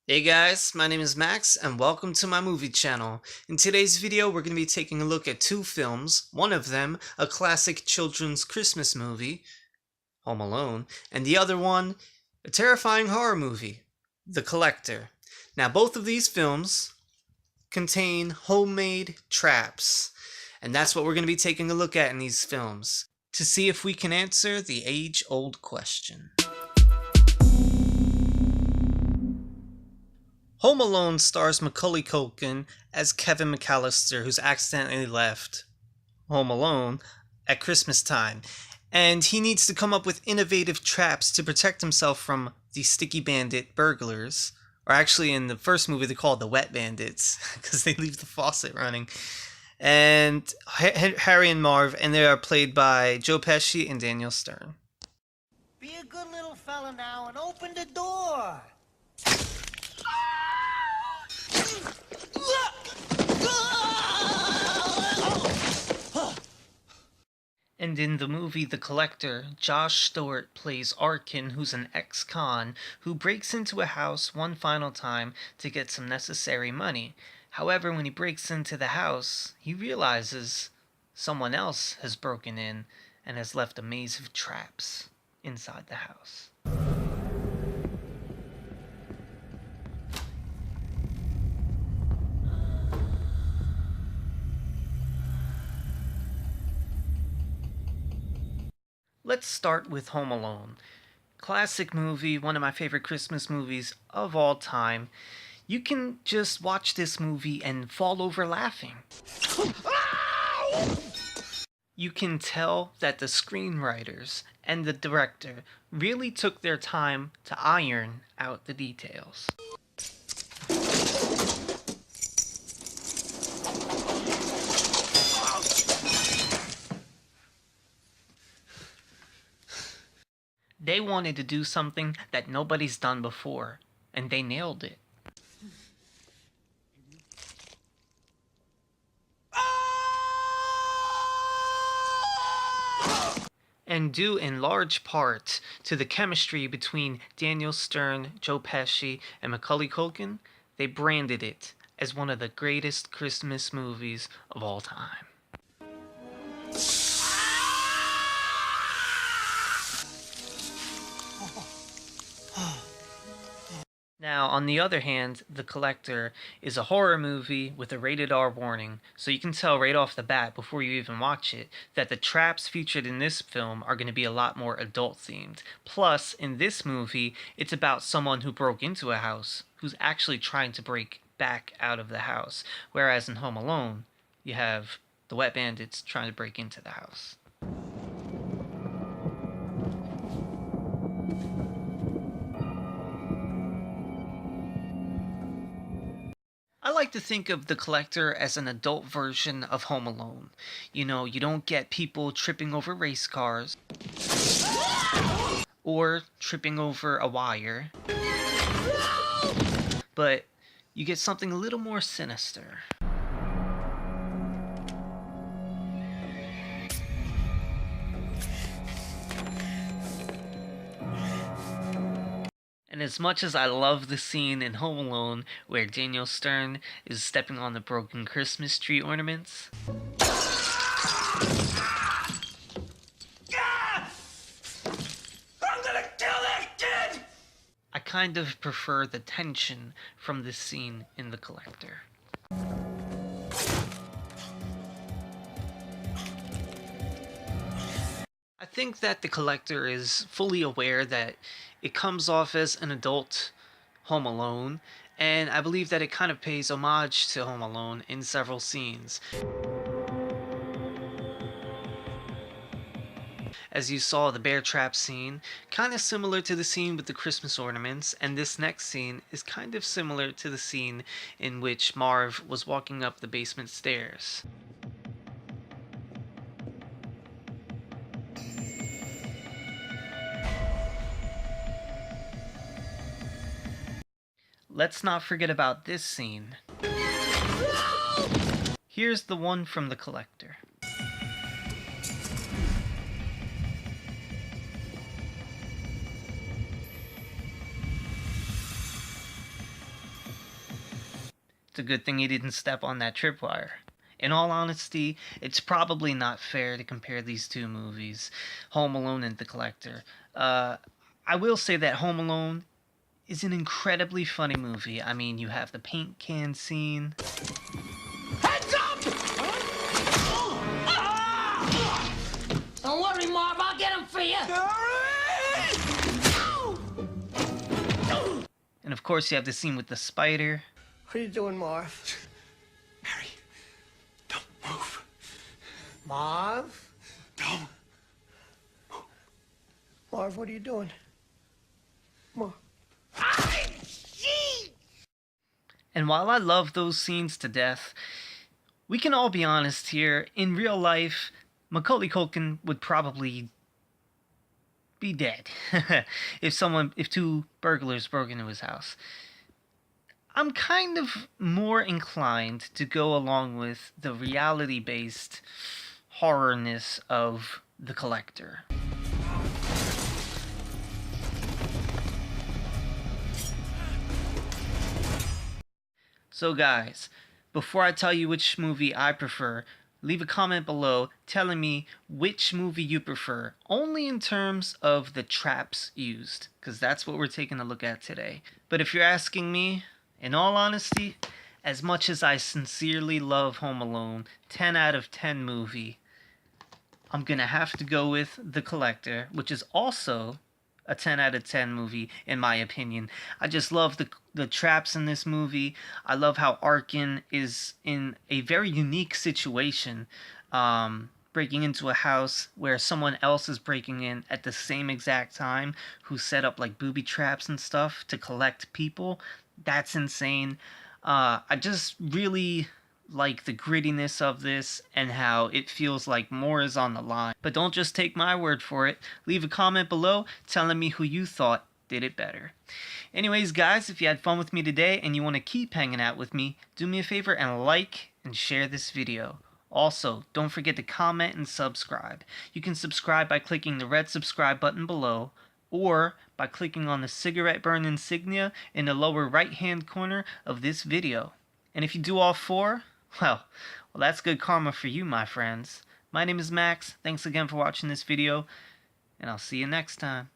Hey guys, my name is Max and welcome to my movie channel. In today's video we're going to be taking a look at two films, one of them a classic children's Christmas movie, Home Alone, and the other one a terrifying horror movie, The Collector. Now both of these films contain homemade traps, and that's what we're going to be taking a look at in these films, to see if we can answer the age-old question. Home Alone stars Macaulay Culkin as Kevin McAllister, who's accidentally left home alone at Christmas time, and he needs to come up with innovative traps to protect himself from the Sticky Bandit burglars. Or actually, in the first movie, they're called the Wet Bandits because they leave the faucet running. And Harry and Marv, and they are played by Joe Pesci and Daniel Stern. Be a good little fella now and open the door. And in the movie The Collector, Josh Stewart plays Arkin, who's an ex-con who breaks into a house one final time to get some necessary money. However, when he breaks into the house, he realizes someone else has broken in and has left a maze of traps inside the house. Let's start with Home Alone. Classic movie, one of my favorite Christmas movies of all time. You can just watch this movie and fall over laughing. You can tell that the screenwriters and the director really took their time to iron out the details. They wanted to do something that nobody's done before, and they nailed it. And due in large part to the chemistry between Daniel Stern, Joe Pesci, and Macaulay Culkin, they branded it as one of the greatest Christmas movies of all time. Now, on the other hand, The Collector is a horror movie with a rated R warning, so you can tell right off the bat before you even watch it that the traps featured in this film are going to be a lot more adult themed. Plus, in this movie, it's about someone who broke into a house who's actually trying to break back out of the house, whereas in Home Alone, you have the Wet Bandits trying to break into the house. I like to think of The Collector as an adult version of Home Alone. You know, you don't get people tripping over race cars or tripping over a wire, but you get something a little more sinister. And as much as I love the scene in Home Alone where Daniel Stern is stepping on the broken Christmas tree ornaments, I'm gonna kill that kid! I kind of prefer the tension from this scene in The Collector. I think that The Collector is fully aware that it comes off as an adult Home Alone, and I believe that it kind of pays homage to Home Alone in several scenes. As you saw, the bear trap scene, kind of similar to the scene with the Christmas ornaments, and this next scene is kind of similar to the scene in which Marv was walking up the basement stairs. Let's not forget about this scene. Here's the one from The Collector. It's a good thing he didn't step on that tripwire. In all honesty, it's probably not fair to compare these two movies, Home Alone and The Collector. I will say that Home Alone is an incredibly funny movie. I mean, you have the paint can scene. Heads up! Don't worry, Marv. I'll get him for you. And of course, you have the scene with the spider. What are you doing, Marv? Harry, don't move. Marv? Don't. Marv, what are you doing? Marv. And while I love those scenes to death, we can all be honest here. In real life, Macaulay Culkin would probably be dead if two burglars broke into his house. I'm kind of more inclined to go along with the reality-based horrorness of The Collector. So guys, before I tell you which movie I prefer, leave a comment below telling me which movie you prefer, only in terms of the traps used, because that's what we're taking a look at today. But if you're asking me, in all honesty, as much as I sincerely love Home Alone, 10 out of 10 movie, I'm gonna have to go with The Collector, which is also a 10 out of 10 movie in my opinion. I just love the traps in this movie. I love how Arkin is in a very unique situation, breaking into a house where someone else is breaking in at the same exact time, who set up like booby traps and stuff to collect people. That's insane. I just really like the grittiness of this and how it feels like more is on the line. But don't just take my word for it. Leave a comment below telling me who you thought did it better. Anyways, guys, if you had fun with me today and you want to keep hanging out with me, do me a favor and like and share this video. Also, don't forget to comment and subscribe. You can subscribe by clicking the red subscribe button below, or by clicking on the cigarette burn insignia in the lower right hand corner of this video. And if you do all four, well, that's good karma for you, my friends. My name is Max. Thanks again for watching this video, and I'll see you next time.